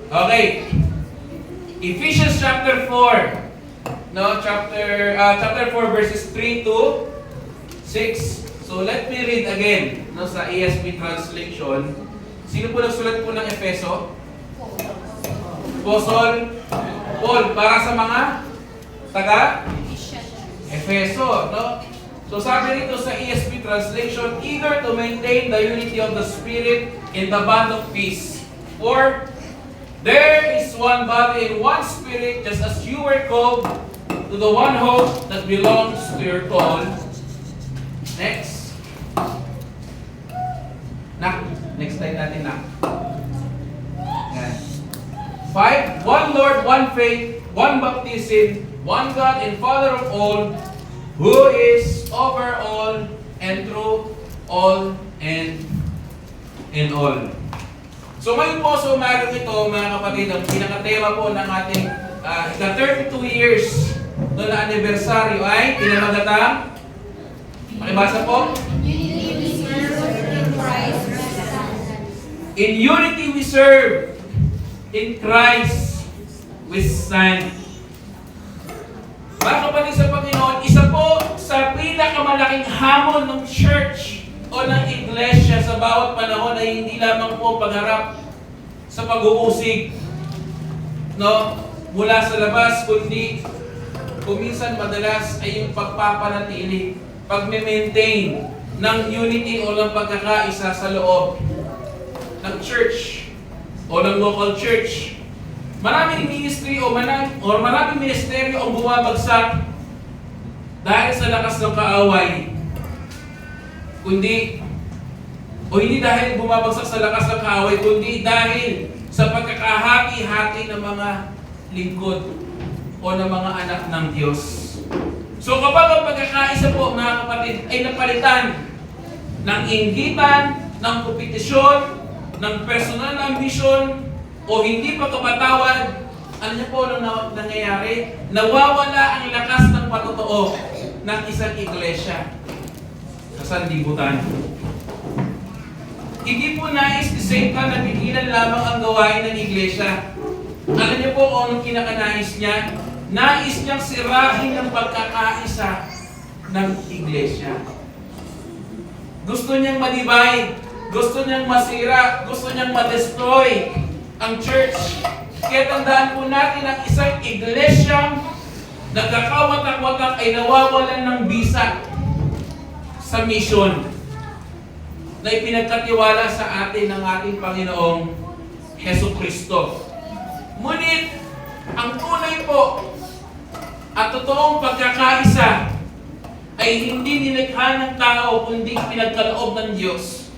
Okay. Ephesians chapter 4. No, chapter 4 verses 3 to 6. So let me read again, no, sa ESV translation. Sino po nagsulat po ng Efeso? Apostle Paul, para sa mga taga Efeso, no? So sabi rito sa ESV translation, eager to maintain the unity of the Spirit in the bond of peace. For there is one body and one Spirit, just as you were called to the one hope that belongs to your call. Next. Next slide natin na. Yan. 5. One Lord, one faith, one baptism, one God and Father of all, who is over all and through all and in all. So ngayon po sa umagang ito, mga kapatid, ang pinakatema po ng ating the 32 years na anibersaryo ay pinamagatang, makibasa po? In unity we serve, in Christ we stand. Mga kapatid sa Panginoon, isa po sa pinakamalaking hamon ng church o ng iglesia sa bawat panahon ay hindi lamang po pagharap sa pag-uusig, no, mula sa labas, kundi kuminsan madalas ay yung pagpapanatili, pag-maintain ng unity o ng pagkakaisa sa loob ng church o ng local church. Maraming ministry o maraming ministeryo ang bumabagsak dahil sa lakas ng kaaway. Hindi dahil bumabagsak sa lakas ng kaaway, kundi dahil sa pagkakahati-hati ng mga lingkod o ng mga anak ng Diyos. So kapag ang pagkakaisa po, mga kapatid, ay napalitan ng inggitan, ng kompetisyon, ng personal na ambisyon, o hindi pagkapatawad, ano niyo po nung nangyayari? Nawawala ang lakas ng patotoo ng isang iglesia sa sanlibutan. Hindi po nais ni Satan na pigilan lamang ang gawain ng iglesia. Alam niyo po kung anong kinakanais niya? Nais niyang sirahin ang pagkakaisa ng iglesia. Gusto niyang madivide, gusto niyang masira, gusto niyang ma-destroy ang church. Kaya tandaan po natin ang isang iglesyang nagkakawatak-watak ay nawawalan ng bisa sa mission na ipinagkatiwala sa atin ng ating Panginoong Hesus Kristo. Ngunit, ang tunay po at totoong pagkakaisa ay hindi nilikha ng tao kundi pinagkaloob ng Diyos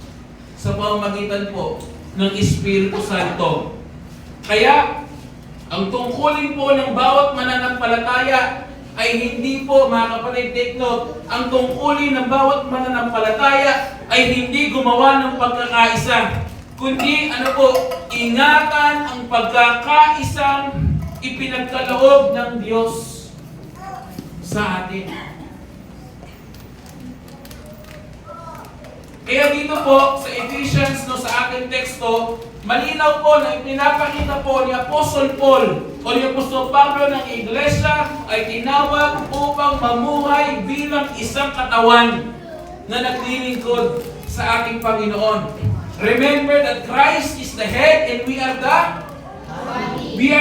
sa pamamagitan po ng Espiritu Santo. Kaya, ang tungkulin po ng bawat mananampalataya ay hindi po, mga kapatid, take note, ang tungkulin ng bawat mananampalataya ay hindi gumawa ng pagkakaisa, kundi ingatan ang pagkakaisang ipinagkaloob ng Diyos sa atin. Kaya dito po sa Ephesians, sa ating teksto, malinaw po na ipinapakita po ni Apostle Paul o ni Apostol Pablo ng iglesia ay tinawag upang mamuhay bilang isang katawan na naglilingkod sa ating Panginoon. Remember that Christ is the head and we are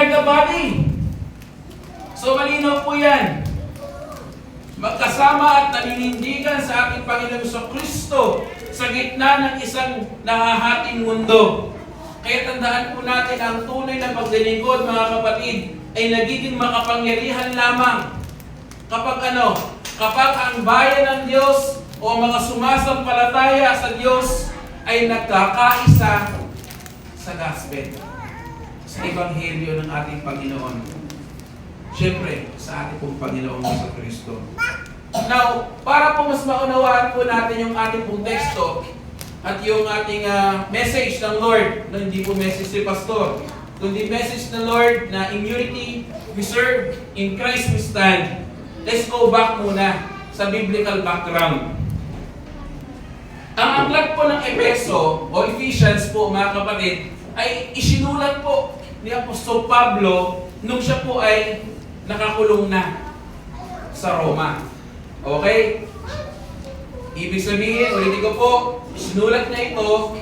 the body. So malinaw po yan. Magkasama at naninindigan sa ating Panginoon sa Kristo sa gitna ng isang nahahating mundo. Kaya tandaan po natin ang tunay na paglilingkod, mga kapatid, ay nagiging makapangyarihan lamang kapag ang bayan ng Diyos o mga sumasampalataya sa Diyos ay nagkakaisa sa gospel, sa ebanghelyo ng ating Panginoon. Siyempre, sa ating pong Panginoong sa Kristo. Now, para po mas maunawaan po natin yung ating pong teksto at yung ating message ng Lord, na hindi po message si Pastor, kundi message ng Lord na in unity we serve, in Christ we stand. Let's go back muna sa biblical background. Ang aklat po ng Efeso o Ephesians po, mga kapatid, ay isinulat po ni Apostol Pablo nung siya po ay nakakulong na sa Roma. Okay? Ibig sabihin, ulitin ko po, sinulat niya ito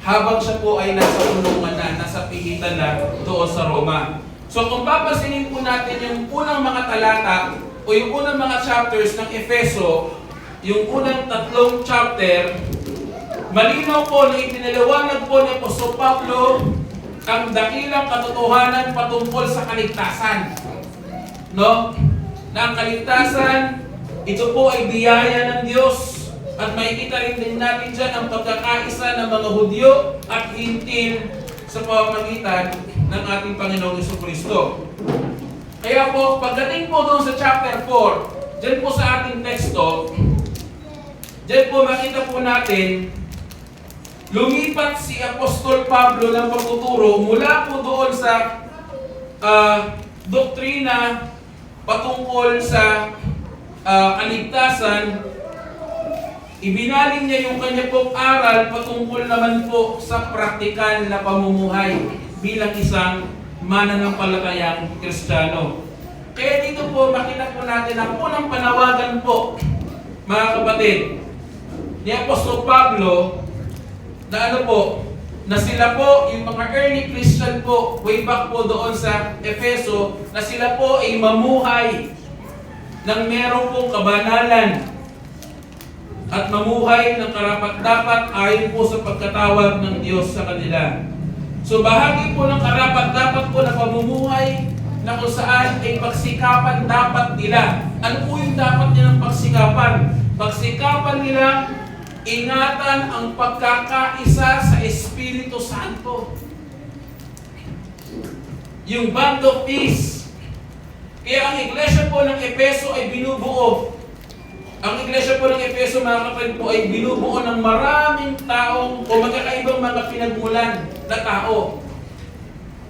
habang siya po ay nasa kulungan na, nasa pihitan na doon sa Roma. So kung papasinin po natin yung unang mga talata o yung unang mga chapters ng Efeso, yung unang 3 chapter, malinaw po na ipinaliwanag po ni Apostol Pablo ang dakilang katotohanan patungkol sa kaligtasan. No? Na ang kaligtasan, ito po ay biyaya ng Diyos. At makikita rin din natin dyan ang pagkakaisa ng mga Hudyo at Hintil sa pamamagitan ng ating Panginoong Jesucristo. Kaya po, pagdating po doon sa chapter 4, dyan po sa ating teksto, dyan po makita po natin, lumipat si Apostol Pablo ng pagtuturo mula po doon sa doktrina patungkol sa kaligtasan. Ibinaling niya yung kanya pong aral patungkol naman po sa praktikal na pamumuhay bilang isang mananampalatayang Kristiyano. Kaya dito po makita po natin ang unang panawagan po, mga kapatid, ni Apostol Pablo na na sila po, yung mga early Christian po, way back po doon sa Efeso, na sila po ay mamuhay ng meron pong kabanalan at mamuhay ng karapat-dapat ayon po sa pagkatawag ng Diyos sa kanila. So bahagi po ng karapat-dapat po na pamumuhay na kung saan ay pagsikapan dapat nila. Ano po yung dapat nilang pagsikapan? Pagsikapan nila, ingatan ang pagkakaisa sa Espiritu Santo. Yung bond of peace. Kaya ang iglesia po ng Efeso ay binubuo. Ang iglesia po ng Efeso, mga kapatid po, ay binubuo ng maraming taong o magkakaibang mga pinagmulan na tao.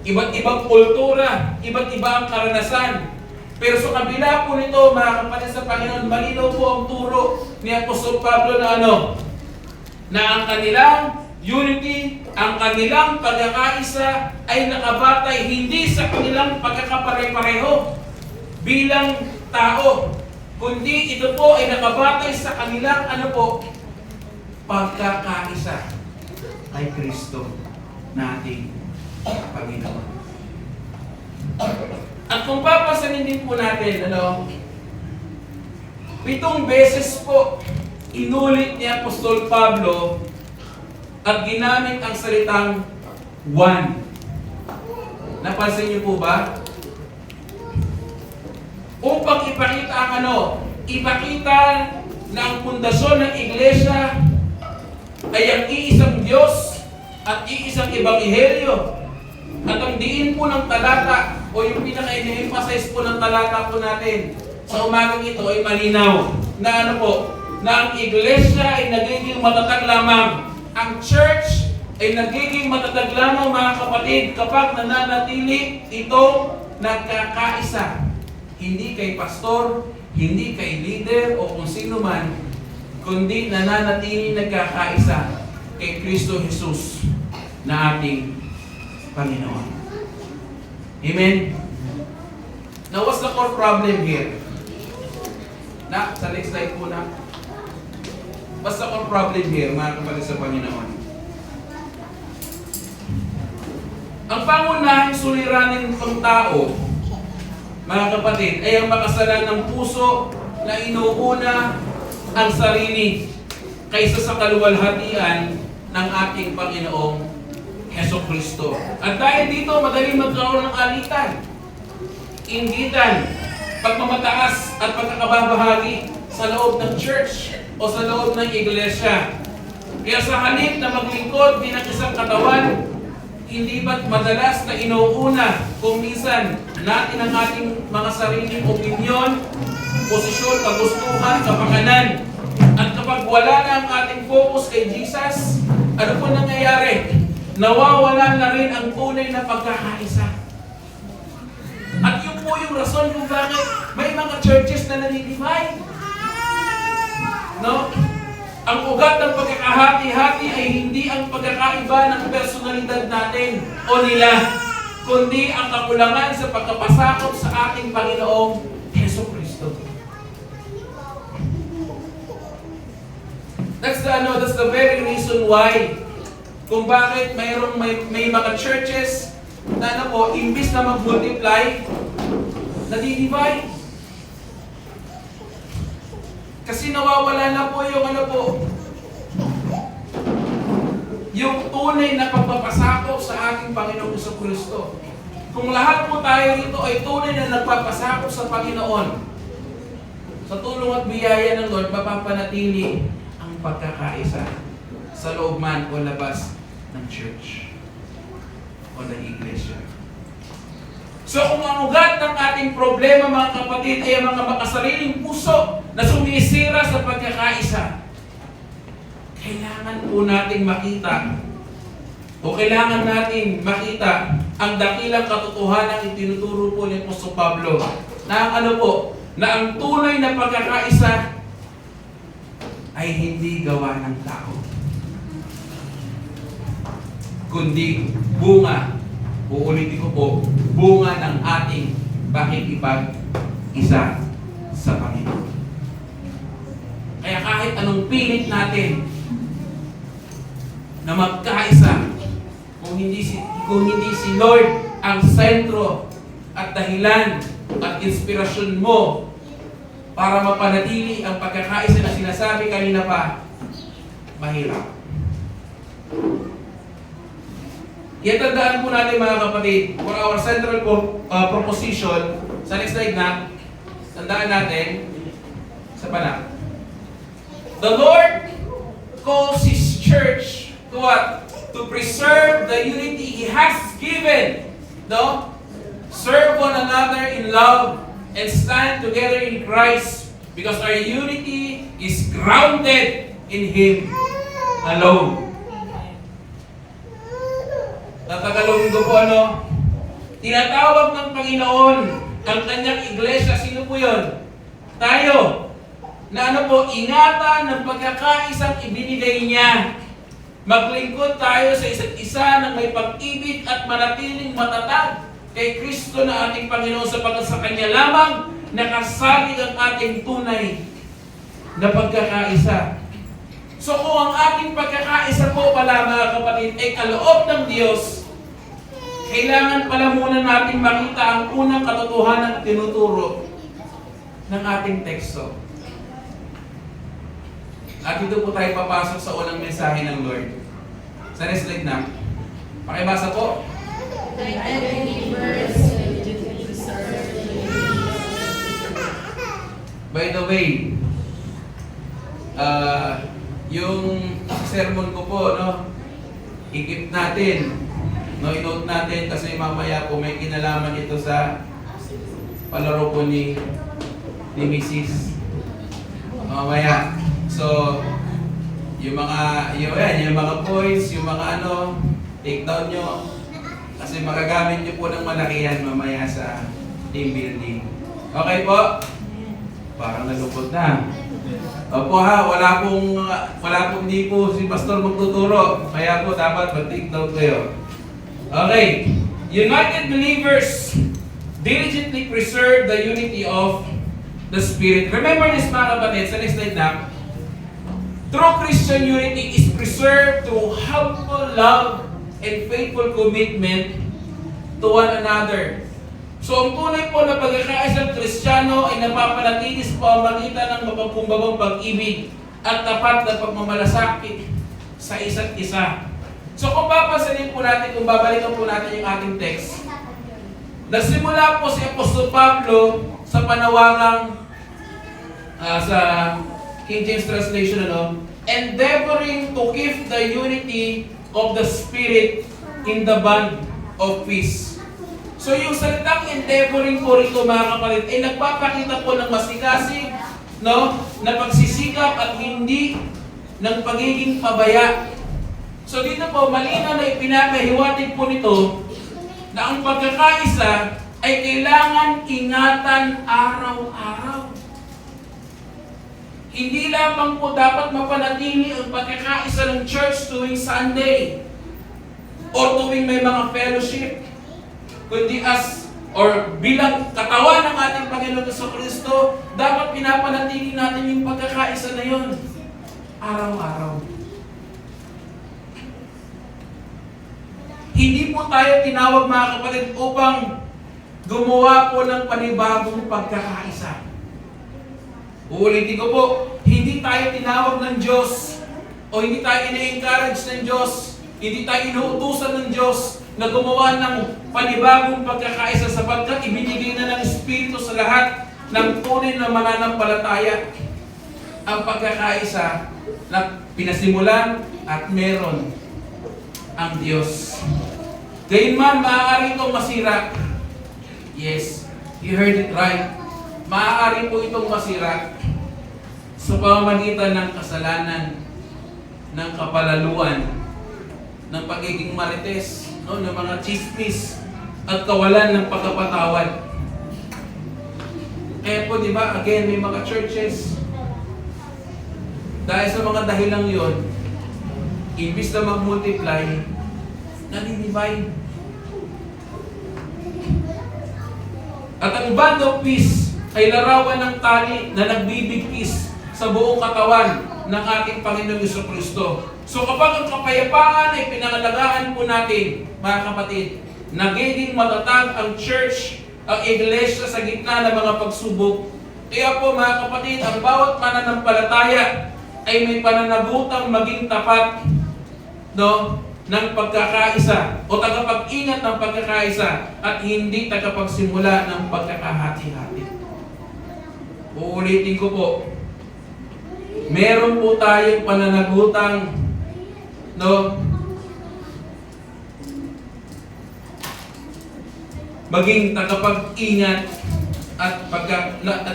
Iba't ibang kultura, iba't iba ang karanasan. Pero sa kabila po nito, mga kapatid sa Panginoon, malinaw po ang turo ni Apostol Pablo na na ang kanilang unity, ang kanilang pagkakaisa ay nakabatay hindi sa kanilang pagkakapare-pareho bilang tao, kundi ito po ay nakabatay sa kanilang pagkakaisa kay Kristo nating Panginoon. At kung papasanin din po natin, 7 beses po inulit ni Apostol Pablo at ginamit ang salitang one. Napansin niyo po ba? Upang ipakita ang ipakita na ang pundasyon ng iglesia ay ang iisang Diyos at iisang ebanghelyo. At ang diin po ng talata o yung pinaka-emphasize po ng talata po natin sa umagang ito ay malinaw na na ang iglesia ay nagiging matatag lamang. Ang church ay nagiging matatag lamang, mga kapatid, kapag nananatili itong nagkakaisa. Hindi kay pastor, hindi kay leader o kung sino man, kundi nananatili nagkakaisa kay Kristo Jesus na ating Panginoon. Amen? Now, what's the core problem here? Sa next slide po na. What's the core problem here, mga kapatid sa Panginoon? Ang pangunahing suliranin ng tao, mga kapatid, ay ang makasalan ng puso na inuuna ang sarili kaysa sa kaluwalhatian ng ating Panginoong Jesucristo. At dahil dito, madaling magkaroon ng alitan, inggitan, pagmamataas at pagkakababahagi sa loob ng church o sa loob ng iglesia. Kaya sa halip na maglingkod bilang isang katawan, hindi ba't madalas na inuuna kung minsan natin ang ating mga sariling opinyon, posisyon, kagustuhan, kapakanan. At kapag wala na ang ating focus kay Jesus, ano po nangyayari? Nawawala na rin ang tunay na pagkakaisa. At yun po yung rason kung bakit may mga churches na nalilibay. No? Ang ugat ng pagkakahati-hati ay hindi ang pagkakaiba ng personalidad natin o nila, kundi ang kakulangan sa pagkapasakop sa ating Panginoong Jesucristo. That's the very reason why kung bakit may mga churches na imbis na mag-multiply, nadi-divide. Kasi nawawala na po yung tunay na pagpapasakop sa ating Panginoong Jesucristo. Kung lahat po tayo rito ay tunay na nagpapasakop sa Panginoon, sa tulong at biyaya ng Lord, mapapanatili ang pagkakaisa sa loob man o labas ng church o ng iglesia. So kung ang ugat ng ating problema, mga kapatid, ay ang mga makasariling puso na sumisira sa pagkakaisa, kailangan po nating makita ang dakilang katotohanan na itinuturo po ni Apostol Pablo na na ang tunay na pagkakaisa ay hindi gawa ng tao, kundi bunga, uulitin ko po, bunga ng ating pakikipag-isa sa Panginoon. Kaya kahit anong pilit natin na magkaisa, kung hindi si Lord ang sentro at dahilan at inspirasyon mo para mapanatili ang pagkakaisa na sinasabi kanina pa, mahirap. Kaya tandaan po natin, mga kapatid, for our central proposition, sa next slide na, tandaan natin, sa panak. The Lord calls His church to what? To preserve the unity He has given. No? Serve one another in love and stand together in Christ because our unity is grounded in Him alone. Tatagalogin ko po tinatawag ng Panginoon ang kanyang iglesia. Sino po yun? Tayo. Na ingatan ng pagkakaisang ibinigay niya. Maglingkod tayo sa isa't isa ng may pag-ibig at manatiling matatag kay Kristo na ating Panginoon sapagkat sa Kanya lamang nakasalig ang ating tunay na pagkakaisa. So kung ang ating pagkakaisa po pala, mga kapatid, ay kaloob ng Diyos, kailangan pala muna natin makita ang unang katotohanan na tinuturo ng ating teksto. At dito po tayo papasok sa unang mensahe ng Lord. Sa next slide na. Pakibasa po. By the way, yung sermon ko po, i-keep natin, i-note natin kasi mamaya po may kinalaman ito sa palaro po ni Mrs. Mamaya. So, yung mga points, yung mga take down nyo. Kasi magagamit nyo po ng malakihan mamaya sa team building. Okay po? Parang nalungkot na. Opo ha, wala pong hindi po si Pastor magtuturo. Kaya po dapat mag-take down kayo. Okay. United believers diligently preserve the unity of the Spirit. Remember this, mga kapatid, sa next slide na. True Christian unity is preserved through helpful love and faithful commitment to one another. So ang tunay po na pagkakaisang Kristiyano ay napapanatili sa pamamagitan ng mapagkumbabang pag-ibig at tapat na pagmamalasakit sa isa't isa. So kung papasanin po natin, kung babalikan po natin yung ating text, nagsimula po si Apostol Pablo sa panawagang sa King James translation, endeavoring to keep the unity of the Spirit in the bond of peace. So yung salitang endeavoring po rito, mga kapatid, ay nagpapakita po ng masikasig, na pagsisikap at hindi ng pagiging pabaya. So dito po, malinaw na ipinapahiwatig po nito na ang pagkakaisa ay kailangan ingatan araw-araw. Hindi lamang po dapat mapanatili ang pagkakaisa ng church tuwing Sunday o tuwing may mga fellowship, kundi bilang katawan ng ating Panginoon Jesucristo, dapat pinapanatili natin yung pagkakaisa na yun araw-araw. Hindi po tayo tinawag, mga kapatid, upang gumawa po ng panibagong pagkakaisa. Uulitin ko po, hindi tayo tinawag ng Diyos o hindi tayo ina-encourage ng Diyos, hindi tayo inuutusan ng Diyos na gumawa ng panibagong pagkakaisa sapagkat ibinigay na ng Espiritu sa lahat ng tunay na mananampalataya ang pagkakaisa na pinasimulan at meron ang Diyos. Gayunman, maaari itong masira. Yes, you heard it right. Maaari po itong masira sa pamamagitan ng kasalanan, ng kapalaluan, ng pagiging marites, no, ng mga chismis, at kawalan ng pagkapatawad. Kaya po, di ba, again, may mga churches, dahil sa mga dahilang yon, imbis na mag-multiply, nadi-divide. At ang bond of peace ay larawan ng tali na nagbibigkis sa buong katawan ng ating Panginoong Jesucristo. So kapag ang kapayapaan ay pinangalagaan po natin, mga kapatid, nagiging matatag ang church, ang iglesia sa gitna ng mga pagsubok. Kaya po, mga kapatid, ang bawat mananampalataya ay may pananabutang maging tapat, no, ng pagkakaisa o tagapag-ingat ng pagkakaisa at hindi tagapagsimula ng pagkakahati-hati. Uulitin ko po, meron po tayong pananagutang, no, maging tagapag-ingat at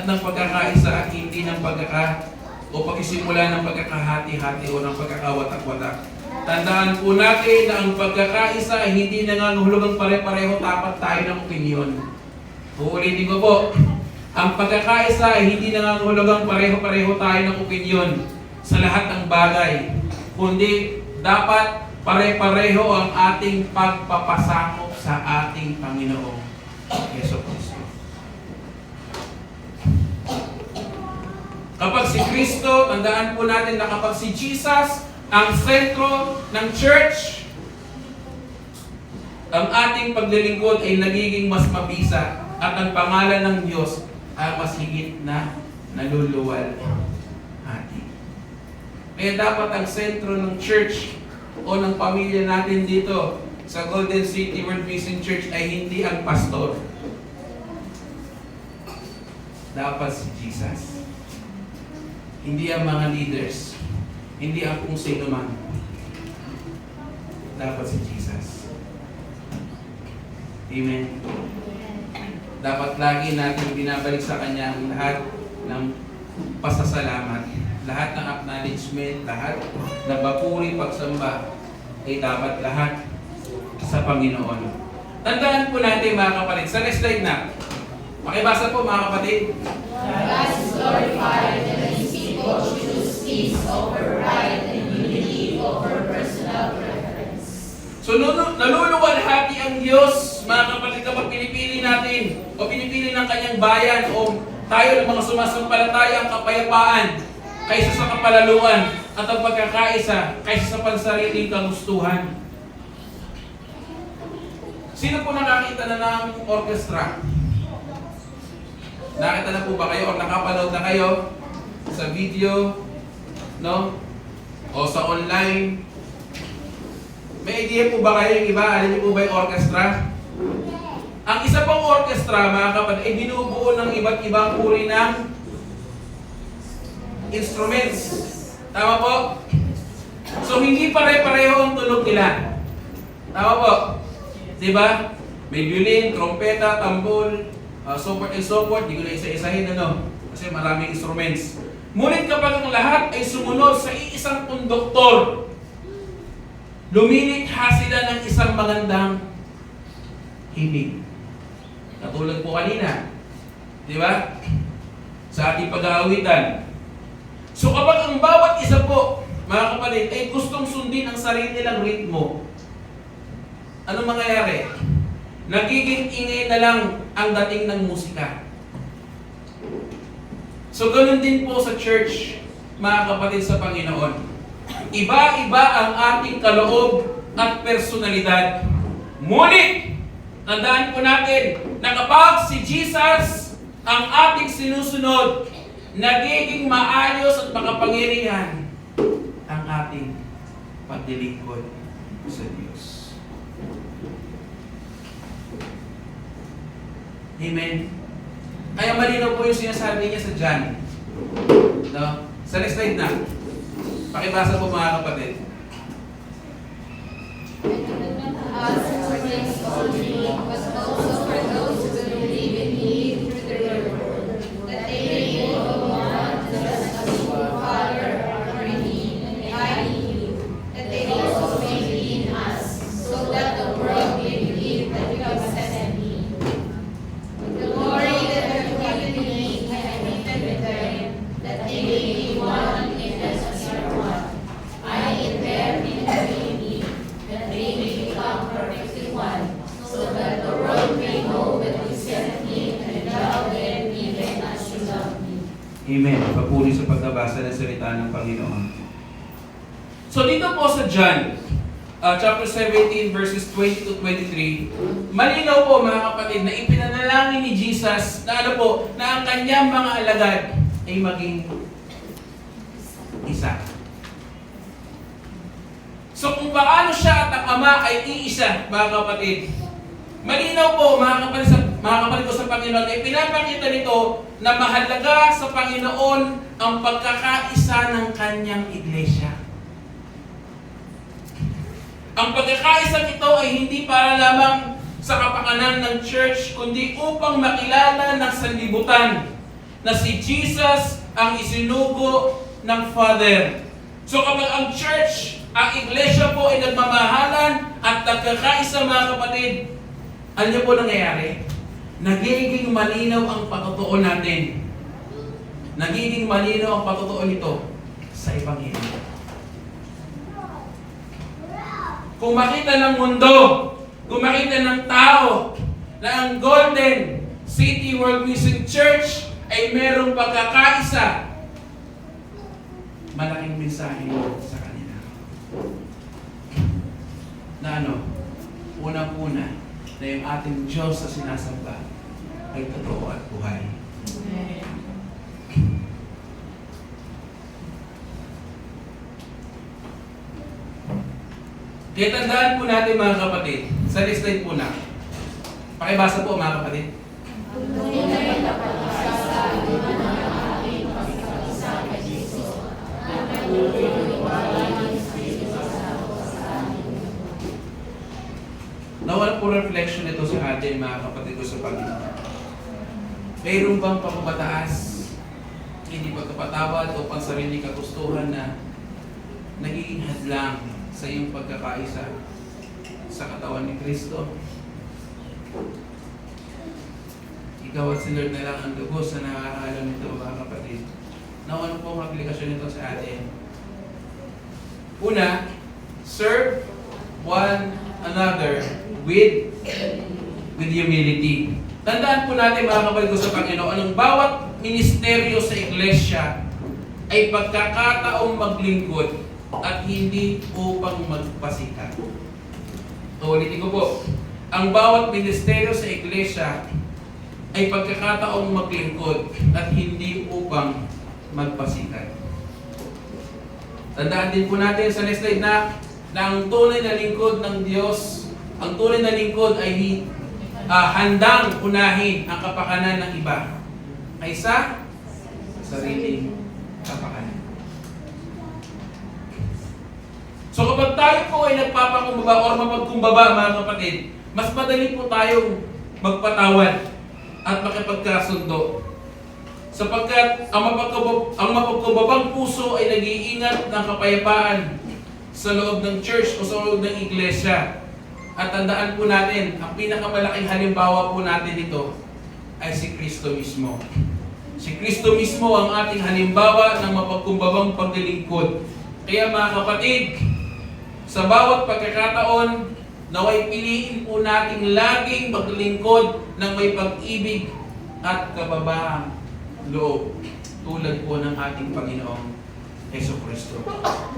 ng pagkakaisa at hindi ng pagsisimula ng pagkakahati-hati o ng pagkakawatak-watak. Tandaan po natin na ang pagkakaisa ay hindi nangangahulugang pare-pareho tapat tayo ng opinyon. Uulitin ko po, ang pagkakaisa ay hindi nangangahulugang pareho-pareho tayo ng opinyon sa lahat ng bagay, kundi dapat pare-pareho ang ating pagpapasakop sa ating Panginoong Jesucristo. Kapag si Kristo, tandaan po natin na kapag si Jesus ang sentro ng church, ang ating paglilingkod ay nagiging mas mabisa at ang pangalan ng Diyos ay mas higit na naluluwal atin. Kaya dapat ang sentro ng church o ng pamilya natin dito sa Golden City World Mission Church ay hindi ang pastor. Dapat si Jesus. Hindi ang mga leaders. Hindi ang kung sino man. Dapat si Jesus. Amen. Dapat lagi natin binabalik sa Kanya ang lahat ng pasasalamat, lahat ng acknowledgement, lahat ng papuri, pagsamba, ay dapat lahat sa Panginoon. Tandaan po natin, mga kapatid. Sa next slide na. Pakibasa po, mga kapatid. God is glorified and His people choose peace over pride and unity over personal preference. So, naluluwalhati ang Diyos, mga kapatid, kapag pinipili natin o pinipili ng Kanyang bayan o tayo ng mga sumasampalataya ang kapayapaan kaysa sa kapalaluan at ang pagkakaisa kaysa sa pansariling kagustuhan. Sino po nakakita na ng orchestra? Nakita na po ba kayo o nakapanood na kayo sa video, no? O sa online? May idea po ba kayo yung iba? Alam niyo po ba yung orchestra? Ang isa pang orchestra, mga kapatid, ay binubuo ng iba't ibang uri ng instruments. Tama po? So, hindi pare-pareho ang tunog nila. Tama po? Diba? May violin, trompeta, tambol, so forth and so forth. Di ko na isa-isahin, ano? Kasi maraming instruments. Ngunit kapag ang lahat ay sumunod sa iisang konduktor, lumilikha sila ng isang magandang himig. Katulad po kanina. Di ba? Sa ating pag-aawitan. So kapag ang bawat isa po, mga kapatid, ay gustong sundin ang sarili nilang ritmo, anong mangyayari? Nagiging ingay na lang ang dating ng musika. So ganun din po sa church, mga kapatid sa Panginoon. Iba-iba ang ating kaloob at personalidad. Ngunit, tandaan po natin na kapag si Jesus ang ating sinusunod, nagiging maayos at makapangyarihan ang ating paglilingkod sa Diyos. Amen. Kaya malinaw po yung sinasabi niya sa John. No? Sa next slide na. Pakibasa po mga kapatid. Us for things only, but also for those who believe in me through the word, that they may know one just as you, Father, are in me, and I in you, that they also may be in us, so that the world may believe that you have sent me. The glory that you have given me, I have given with them, that they may be one in us as you are one. I in them, and you in me, that they may become perfectly one, so that the world may know that you sent me and love them even as you love me. Amen. Papuri sa pagbabasa ng salita ng Panginoon. So dito po sa John, chapter 17, verses 20 to 23, malinaw po mga kapatid na ipinanalangin ni Jesus na ano po, na ang kanyang mga alagad ay maging isa. So kung paano siya at ang Ama ay iisa, mga kapatid, malinaw po mga kapatid ko sa Panginoon, ay pinapakita nito na mahalaga sa Panginoon ang pagkakaisa ng kanyang iglesia. Ang pagkakaisa nito ay hindi para lamang sa kapakanan ng church, kundi upang makilala ng sanlibutan na si Jesus ang isinugo ng Father. So kapag ang church, ang iglesia po ay nagmamahalan at nagkakaisa mga kapatid, ano niyo po nangyayari? Nagiging malinaw ang patotoo natin. Nagiging malinaw ang patotoo nito sa Ebanghelyo. Kung makita ng mundo, kung makita ng tao na ang Golden City World Mission Church ay merong pagkakaisa, malaking mensahe sa kanila. Na ano? Unang-una, na yung ating Diyos sa sinasamba ay totoo at buhay. Kaya tandaan po natin mga kapatid, sa next slide po na. Pakibasa po mga kapatid. Nawala po reflection ito sa atin mga kapatid ko sa Panginoon. Mayroon bang pagpapataas, hindi pagkapatawad o pansarili kagustuhan na nagiging hadlang sa iyong pagkakaisa sa katawan ni Kristo? Ikaw at si Lord na lang ang lubos na nakakaalam nito mga kapatid. Nawala po ang aplikasyon nito sa atin. Una, serve one another with humility. Tandaan po natin mga kapatid ko sa Panginoon, ang bawat ministeryo sa iglesia ay pagkakataong maglingkod at hindi upang magpasikat. Ulitin ko po, ang bawat ministeryo sa iglesia ay pagkakataong maglingkod at hindi upang magpasikat. Tandaan din po natin sa next slide na ang tunay na lingkod ng Diyos, ang tunay na lingkod ay handang unahin ang kapakanan ng iba kaysa sariling kapakanan. So kapag tayo po ay nagpapakumbaba o mapagkumbaba mga kapatid, mas madali po tayong magpatawad at makipagkasundo. Sapagkat ang mapagkumbabang puso ay nag-iingat ng kapayapaan sa loob ng church o sa loob ng iglesia. At tandaan po natin, ang pinakamalaking halimbawa po natin dito ay si Kristo mismo. Si Kristo mismo ang ating halimbawa ng mapagkumbabang paglilingkod. Kaya mga kapatid, sa bawat pagkakataon, naway piliin po nating laging maglingkod ng may pag-ibig at kababahang loob. Tulad po ng ating Panginoong Jesucristo.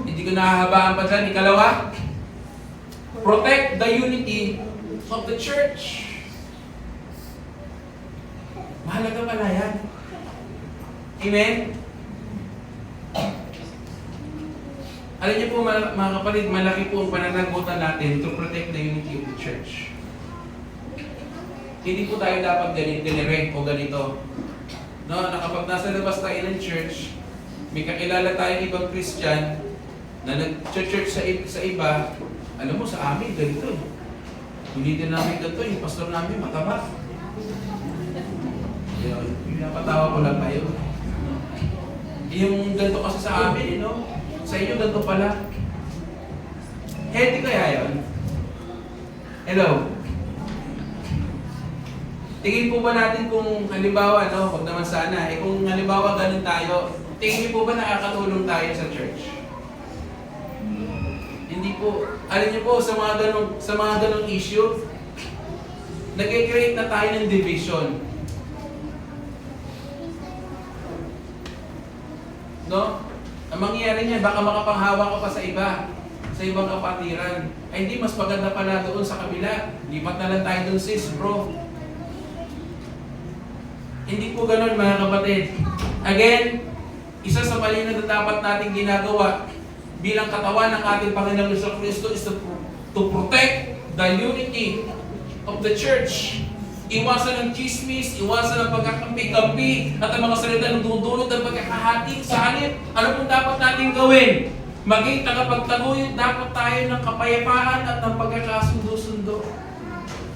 Hindi ko nahahabaan pa dyan. Ikalawa, protect the unity of the church. Mahalaga pala yan. Amen? Alam niyo po mga kapatid, malaki po ang pananagutan natin to protect the unity of the church. Hindi po tayo dapat ganire o ganito. No, na kapag nasa labas tayo ng church, may kakilala tayong ibang Christian na nag-church sa iba, alam mo sa amin, ganito. Hindi din namin ganito, yung pastor namin mataba. Yung napatawa ko lang kayo. Yung ganito kasi sa amin, no? Sa inyo ganito pala. Healthy kaya yun? Hello? Tingin po ba natin kung halimbawa, no? Huwag naman sana. Kung halimbawa ganun tayo, tingin niyo po ba nakakatulong tayo sa church? Hindi po. Alam niyo po, sa mga ganung issue, nag-create na tayo ng division. No? Ang mangyayari niyan, baka makapanghawa ka pa sa iba, sa ibang kapatiran. Ay hindi, mas maganda pala doon sa kabila. Lipat na lang tayo doon, sis, bro. Hindi po ganun, mga kapatid. Again, isa sa mali na dapat nating ginagawa bilang katawan ng ating Panginoong Jesucristo is to protect the unity of the church. Iwasan ng chismis, iwasan ng pagkakampi-kampi, at ang mga salita ng dudulot ng pagkakahati sa halip. Ano pong dapat natin gawin? Maging tagapagtaguyod dapat tayo ng kapayapaan at ng pagkakasundo-sundo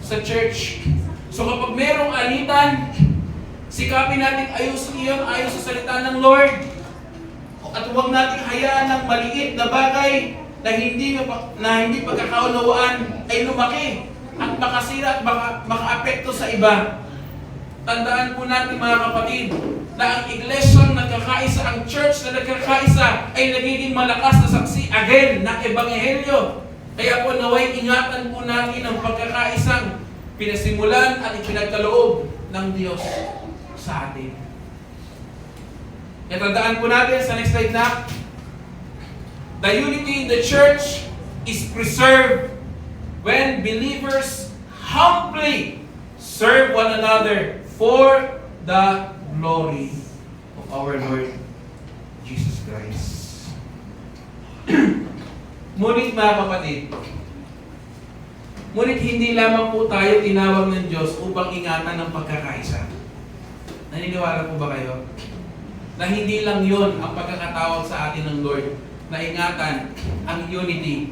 sa church. So kapag merong alitan, sikapin natin ayusin iyon ayon sa salita ng Lord. At huwag natin hayaan ng maliit na bagay na hindi pagkakaunawaan ay lumaki at makasira at maka-apekto sa iba. Tandaan po natin mga kapatid na ang iglesyang nagkakaisa, ang church na nagkakaisa ay nagiging malakas na saksi again ng ebanghelyo. Kaya po naway ingatan po natin ang pagkakaisang pinasimulan at ipinagkaloob ng Diyos sa atin. Kaya tandaan po natin sa next slide na, the unity in the church is preserved when believers humbly serve one another for the glory of our Lord Jesus Christ. Ngunit mga kapatid, ngunit hindi lamang po tayo tinawag ng Diyos upang ingatan ng pagkakaisa. Naniniwala po ba kayo? Na hindi lang yon ang pagkakatawag sa atin ng Lord na ingatan ang unity,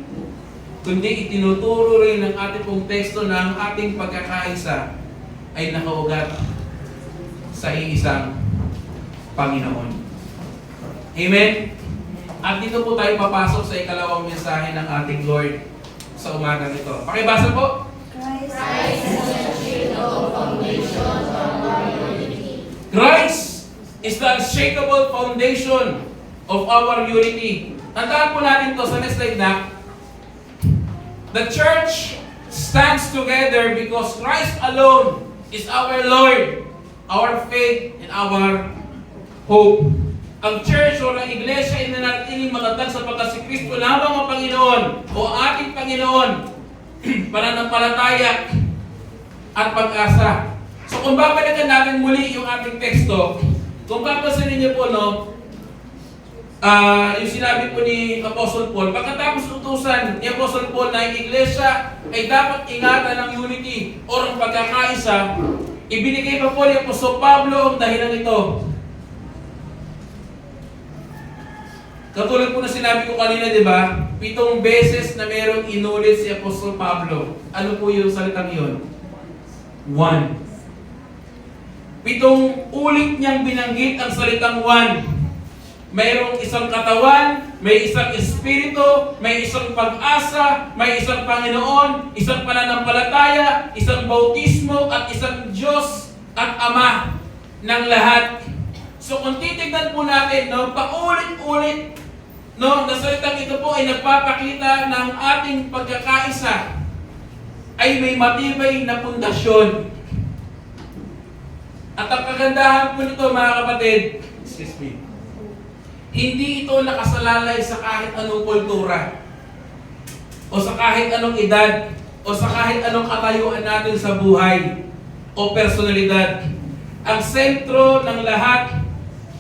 kundi itinuturo rin ng ating pong teksto na ang ating pagkakaisa ay nakaugat sa iisang Panginoon. Amen? At dito po tayo papasok sa ikalawang mensahe ng ating Lord sa umaga nito. Pakibasa po. Christ is the unshakable foundation of our unity. Christ is the unshakable foundation of our unity. Tandaan po natin to sa next slide na, the church stands together because Christ alone is our Lord, our faith, and our hope. Ang church o ang iglesia ay nanatiling matatag sapagkat si Kristo lamang ang Panginoon o ating Panginoon, pananampalataya at pag-asa. So kung babalikan natin muli yung ating teksto, kung papasanin niyo po, no, yung sinabi po ni Apostle Paul, pagkatapos utusan ni Apostle Paul na yung iglesia ay dapat ingatan ng unity o ang pagkakaisa, ibinigay pa po ni Apostle Pablo ang dahilan nito. Katulad po na sinabi ko kanina, di ba? 7 beses na merong inulit si Apostle Pablo. Ano po yung salitang yun? 1. 7 ulit niyang binanggit ang salitang 1. Mayroong isang katawan, may isang espiritu, may isang pag-asa, may isang Panginoon, isang pananampalataya, isang bautismo, at isang Diyos at Ama ng lahat. So kung titignan po natin, no, paulit-ulit, no, na salitang ito po ay nagpapakita ng ating pagkakaisa ay may matibay na pundasyon. At ang kagandahan po nito, mga kapatid, excuse me, hindi ito nakasalalay sa kahit anong kultura o sa kahit anong edad o sa kahit anong katayuan natin sa buhay o personalidad. Ang sentro ng lahat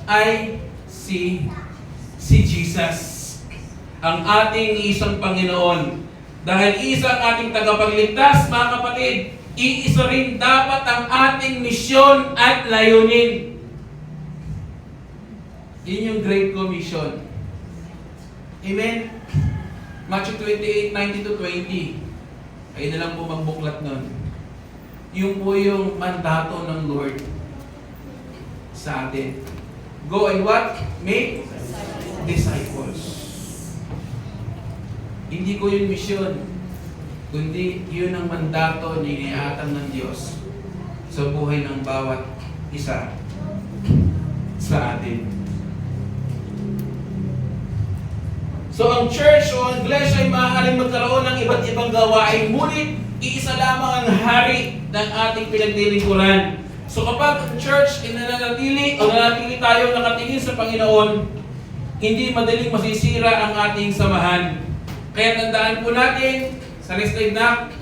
ay si Jesus, ang ating isang Panginoon. Dahil isa ang ating tagapagligtas, mga kapatid, iisa rin dapat ang ating misyon at layunin. Yun yung Great Commission. Amen? Matthew 28:19-20. Ayun na lang po magbuklat nun. Yung po yung mandato ng Lord sa atin. Go and what? Make disciples. Hindi ko yung misyon, kundi yun ang mandato na iniatang ng Diyos sa buhay ng bawat isa sa atin. So ang church o ang iglesia ay maaaring magkaroon ng iba't ibang gawain, ngunit iisa lamang ang hari ng ating pinaglilingkuran. So kapag ang church ay nananatili tayo nakatingin sa Panginoon, hindi madaling masisira ang ating samahan. Kaya tandaan po natin, sa next slide na,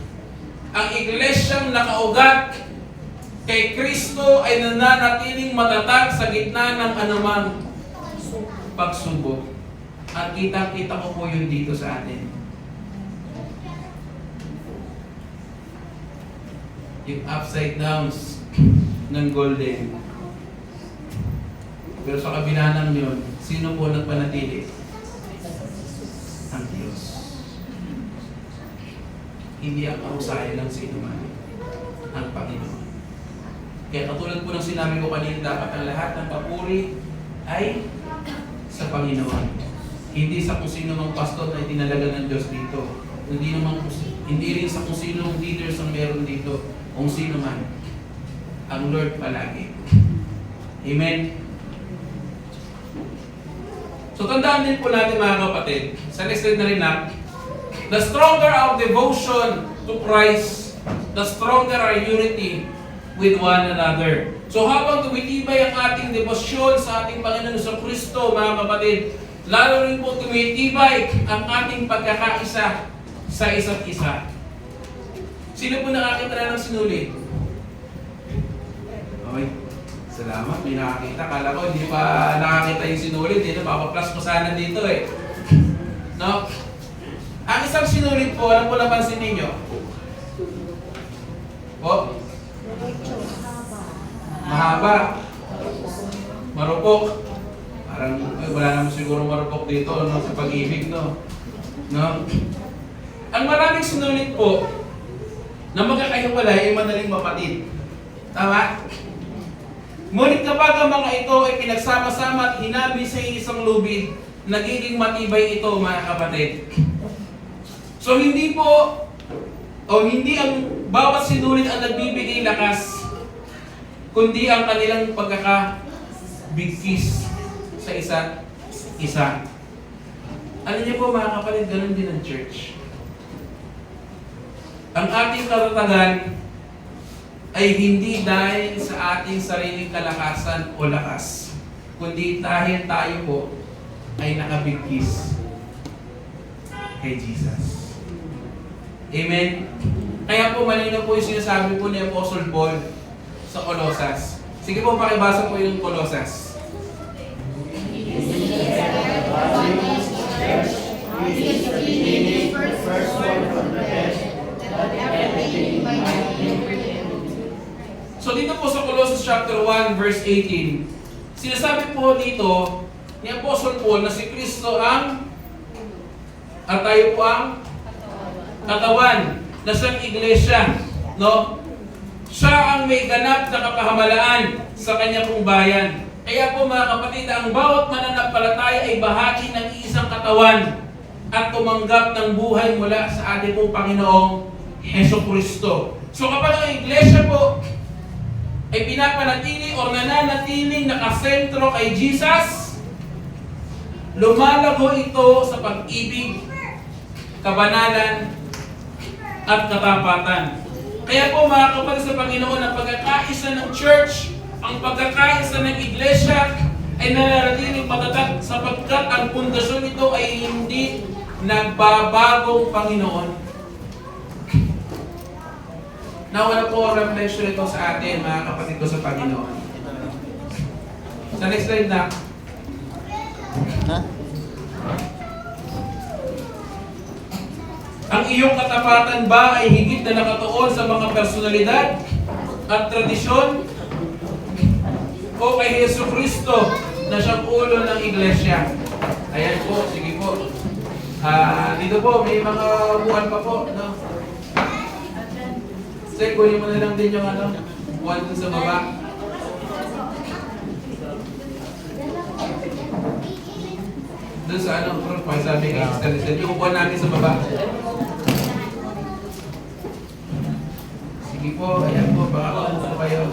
ang iglesyang nakaugat kay Kristo ay nananatiling matatag sa gitna ng anumang pagsubok. At kitang-kita ko po yun dito sa atin. Yung upside downs ng golden. Pero sa kabila ng yun, sino po nagpanatili? Ang Diyos. Hindi ang kahusayan ng sino man, ang Panginoon. Kaya katulad po ng sinabi ko kanina, dapat ang lahat ng papuri ay sa Panginoon. Hindi sa kung sino mang pastor na itinalaga ng Diyos dito. Hindi rin sa kung sino ang leaders ang meron dito. Kung sino man. Ang Lord palagi. Amen? So tandaan din po natin, mga kapatid, sa next slide na rin na, the stronger our devotion to Christ, the stronger our unity with one another. So habang tumitibay ang ating debosyon sa ating Panginoon sa Kristo, mga kapatid, lalo rin po tumitibay ang ating pagkakaisa sa isa't isa. Sino po nakakita na ng sinulid? Okay. Salamat, may nakakita. Kala ko hindi pa nakakita yung sinulid. Dito, papaplas ko sana dito eh. No? Ang isang sinulid po, alam po napansin ninyo? Po? Mahaba. Marupok. Parang wala naman siguro marupok dito no, sa pag-ibig. No? Ang maraming sinulid po na magkakahiwalay ay madaling mapatid. Tama? Ngunit kapag ang mga ito ay pinagsama-sama at hinabi sa isang lubid, nagiging matibay ito, mga kapatid. So hindi po, o hindi ang bawat sinulid ang nagbibigay lakas, kundi ang kanilang pagkakabigkis sa isa't isa. Alam niyo po, mga kapatid, ganun din ang church. Ang ating katatagan ay hindi dahil sa ating sariling kalakasan o lakas, kundi dahil tayo po ay nakabigkis kay Jesus. Amen? Kaya po malinaw po yung sinasabi po ni Apostle Paul sa Colosas. Sige po, pakibasa po yung Colosas. So dito po sa Colossus chapter 1 verse 18, sinasabi po dito ni Apostle Paul na si Kristo ang at tayo po ang katawan na siyang iglesia, no? Siya ang may ganap na kapahamalaan sa kanya pong bayan. Kaya po, mga kapatid, ang bawat mananampalataya ay bahagi ng isang katawan at tumanggap ng buhay mula sa ating pong Panginoong Hesus Kristo. So kapag ang iglesia po ay pinapanatili o nananatiling nakasentro kay Jesus, lumalago ito sa pag-ibig, kabanalan, at katapatan. Kaya po mga kapatid sa Panginoon, ang pagkakaisa ng church, ang pagkakaisa ng iglesia ay nananatiling matatag sapagkat ang pundasyon nito ay hindi nagbabagong Panginoon. Nawala po ang reflection ito sa atin, mga kapatid ko sa Panginoon. Sa next slide na. Ang iyong katapatan ba ay higit na nakatuon sa mga personalidad at tradisyon o kay Yesu Kristo na siyang ulo ng iglesia? Ayan po, sige po. Dito po, may mga buwan pa po. No? Sige, kunin mo na lang din yung buwan dun sa baba. Doon sa front, sabi kay Sister, yung buwan namin sa baba. Sige po, ayan po, baka po kayo.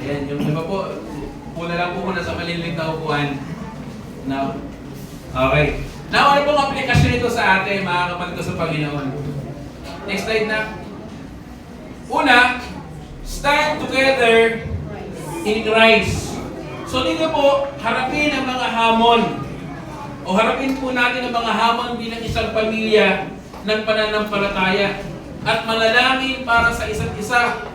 Ayan, yung iba po, puna lang po muna sa maliling na upuan. Now, okay. Now, ano pong aplikasyon ito sa atin, mga kapatid ko sa Panginoon? Next slide na. Una, stand together in Christ. So dito po, harapin ang mga hamon. O harapin po natin ang mga hamon bilang isang pamilya ng pananampalataya. At manalangin para sa isa't isa.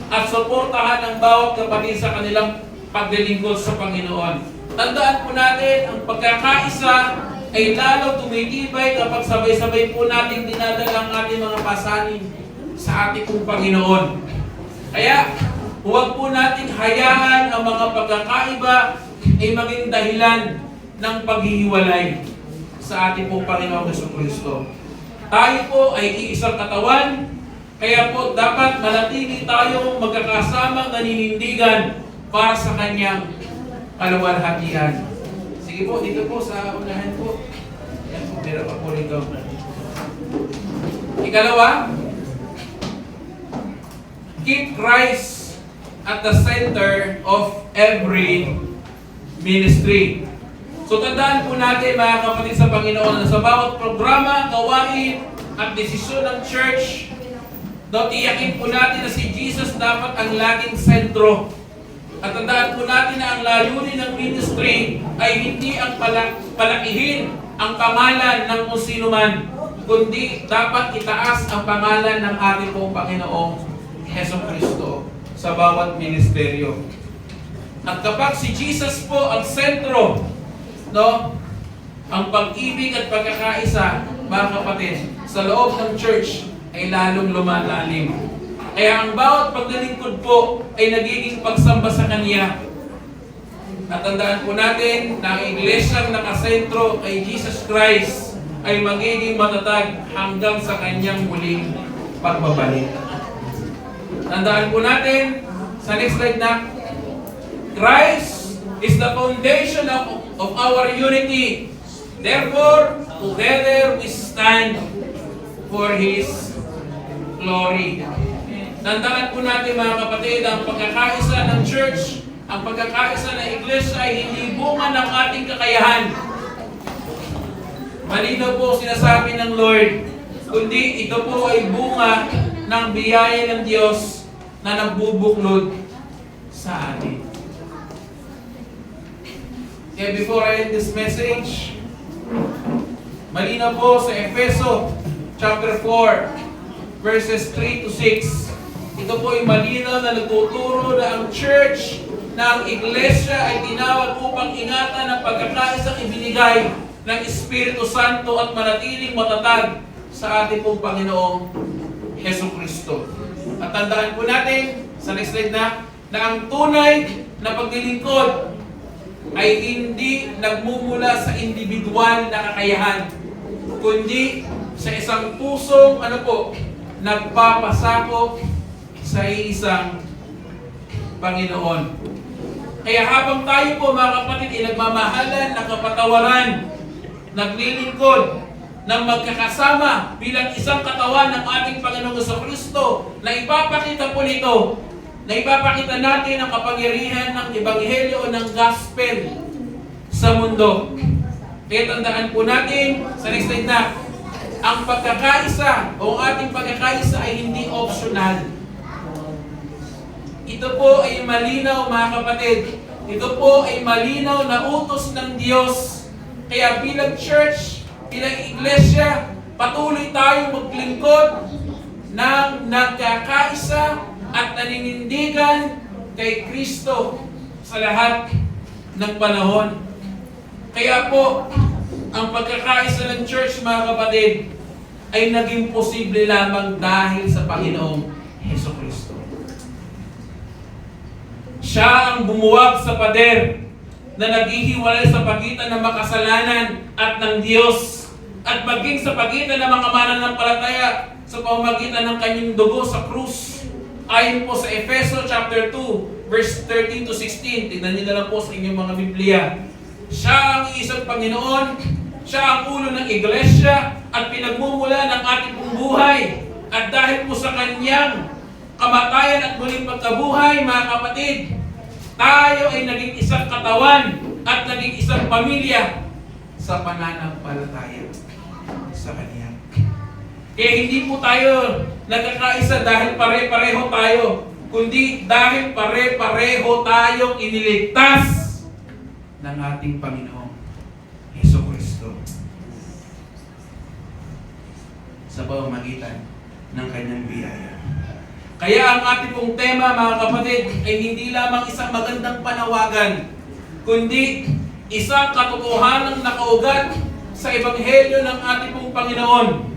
At suportahan ang bawat kapatid sa kanilang paglilingkod sa Panginoon. Tandaan po natin, ang pagkakaisa ay lalo tumitibay kapag sabay-sabay po natin dinadala ang ating mga pasanin sa ating pong Panginoon. Kaya, huwag po natin hayaan ang mga pagkakaiba ay maging dahilan ng paghihiwalay sa ating pong Panginoon Jesucristo. Tayo po ay iisang katawan, kaya po dapat manatili tayong magkakasamang naninindigan para sa Kanyang kaluwalhatian. Sige po, dito po sa unahan po. Yan po, meron pa po rito. Ikalawa, keep Christ at the center of every ministry. So tandaan po natin mga kapatid sa Panginoon na sa bawat programa, gawain at desisyon ng church, tiyakin po natin na si Jesus dapat ang laging sentro. At tandaan po natin na ang layunin ng ministry ay hindi ang palakihin ang pangalan ng kung sino man, kundi dapat itaas ang pangalan ng ating pong Panginoong Jesucristo sa bawat ministeryo. At kapag si Jesus po ang sentro, ang pag-ibig at pagkakaisa, mga kapatid, sa loob ng church ay lalong lumalalim. Kaya ang bawat paglilingkod po ay nagiging pagsamba sa Kanya. At tandaan po natin na ang iglesyang nakasentro kay Jesus Christ ay magiging matatag hanggang sa Kanyang muling pagbabalik. Tandaan po natin, sa next slide na, Christ is the foundation of our unity. Therefore, together we stand for His glory. Tandaan po natin mga kapatid, ang pagkakaisa ng church, ang pagkakaisa ng iglesia ay hindi bunga ng ating kakayahan. Malinaw po sinasabi ng Lord, kundi ito po ay bunga ng biyaya ng Diyos na nagbubuklod sa atin. Kaya before I end this message, malinaw po sa Efeso chapter 4 verses 3 to 6. Ito po ay malinaw na nagtuturo na ang church, na ang iglesia ay tinawag upang ingatan ang pagkakaisang ibinigay ng Espiritu Santo at manatiling matatag sa ating pong Panginoong Jesucristo. At tandaan po natin, sa next slide na ang tunay na paglilingkod ay hindi nagmumula sa individual na kakayahan, kundi sa isang pusong nagpapasakop sa isang Panginoon. Kaya habang tayo po mga kapatid ay nagmamahalan, nakapatawaran, naglilingkod, ng magkakasama bilang isang katawan ng ating Panginoong Jesucristo, na ipapakita po nito, na ipapakita natin ang kapangyarihan ng Ebanghelyo o ng Gospel sa mundo. Kaya tandaan po natin, sa next slide na, ang pagkakaisa o ang ating pagkakaisa ay hindi optional. Ito po ay malinaw mga kapatid. Ito po ay malinaw na utos ng Diyos. Kaya bilang church, bilang iglesia, patuloy tayong maglingkod ng nagkakaisa at naninindigan kay Kristo sa lahat ng panahon. Kaya po, ang pagkakaisa ng church mga kapatid ay naging posible lamang dahil sa Panginoong Hesukristo. Siya ang bumuwag sa pader na naghihiwalay sa pagitan ng makasalanan at ng Diyos at maging sa pagitan ng mga mananampalataya sa pamamagitan ng kanyang dugo sa krus. Ayon po sa Efeso chapter 2 verse 13 to 16. Tignan niyo na lang po sa inyong mga Biblia. Siya ang isang Panginoon, siya ang ulo ng iglesia at pinagmumula ng ating pong buhay. At dahil po sa kanyang kamatayan at muling pagkabuhay, mga kapatid, tayo ay naging isang katawan at naging isang pamilya sa pananampalataya sa Kanya. Kaya hindi po tayo nagkakaisa dahil pare-pareho tayo, kundi dahil pare-pareho tayong iniligtas ng ating Panginoong Hesukristo sa pamamagitan ng Kanyang biyaya. Kaya ang ating pong tema mga kapatid ay hindi lamang isang magandang panawagan, kundi isang katotohanang nakaugat sa Ebanghelyo ng ating pong Panginoon.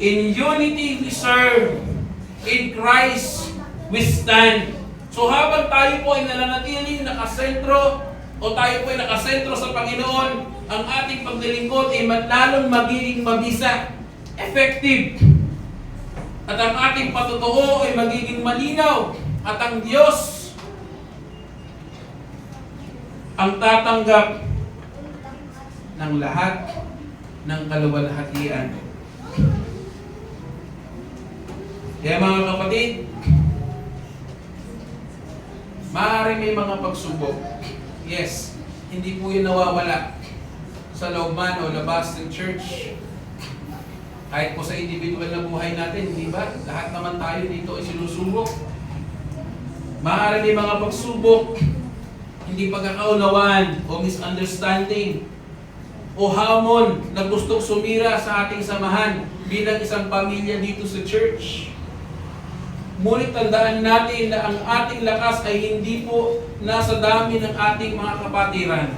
In unity we serve, in Christ we stand. So habang tayo po ay nananatiling nakasentro o tayo po ay nakasentro sa Panginoon, ang ating paglilingkod ay lalong magiging mabisa, effective. At ang ating patutuo ay magiging malinaw at ang Diyos ang tatanggap ng lahat ng kaluwalhatian. Kaya mga kapatid, maaari may mga pagsubok. Yes, hindi po yun nawawala sa loob man o labas ng church. Kahit po sa individual na buhay natin, di ba? Lahat naman tayo dito ay sinusubok. Maaari may mga pagsubok, hindi pagkakaunawaan o misunderstanding o hamon na gustong sumira sa ating samahan bilang isang pamilya dito sa church. Ngunit tandaan natin na ang ating lakas ay hindi po nasa dami ng ating mga kapatiran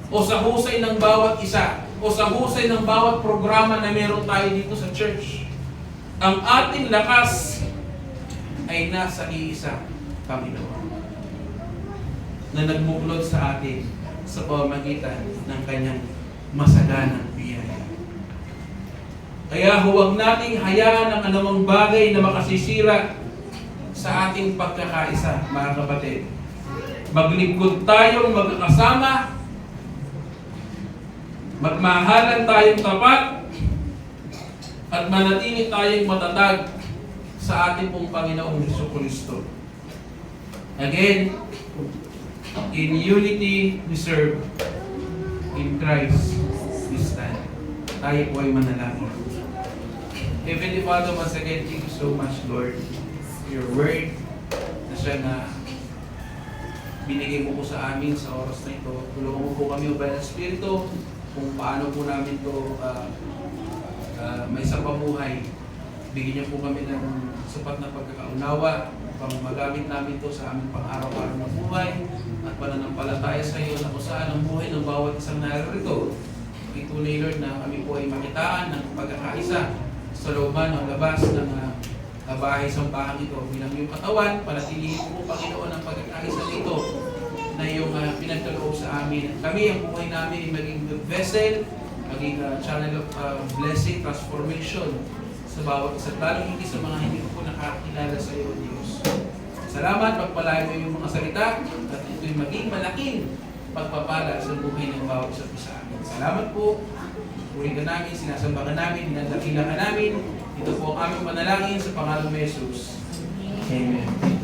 o sa husay ng bawat isa o sa husay ng bawat programa na meron tayo dito sa church. Ang ating lakas ay nasa iisa, Panginoon, na nagbuklod sa atin sa pamamagitan ng Kanyang masaganang biyaya. Kaya huwag nating hayaan ang anumang bagay na makasisira sa ating pagkakaisa, mga kapatid. Maglingkod tayong magkakasama, magmahalan tayong tapat, at manatili tayong matatag sa ating pong Panginoong Jesucristo. Again, in unity we serve, in Christ we stand. Tayo po ay manalangin. Heavenly Father, once again, thank you so much, Lord, for your word na siya na binigay mo po sa amin sa oras na ito. Tulungan mo po kami, O Banal Espiritu, kung paano po namin ito may sapamuhay. Bigyan niyo po kami ng sapat na pagkakaunawa upang magamit namin ito sa aming pang-araw-araw na buhay at pananampalataya sa iyo na kung saan ang buhay ng bawat isang narito. Itunay, Lord, na kami po ay makitaan ng pagkakaisa sa looban o labas ng bahay sambahan ito bilang iyong katawan. Panatilihin po, Panginoon, ang pagkakaisa dito na iyong pinagkaloob sa amin. Kami, ang buhay namin ay maging good vessel, maging channel of blessing, transformation sa bawat isa. Lalo hindi sa mga hindi po nakakilala sa iyo, Diyos. Salamat, pagpalain mo yung mga salita at ito'y maging malaking pagpapala sa buhay ng bawat isa't isa. Salamat po. Puri ka namin, sinasamba ka namin, dinadakila ka namin. Ito po ang aming panalangin sa pangalan ni Jesus. Amen.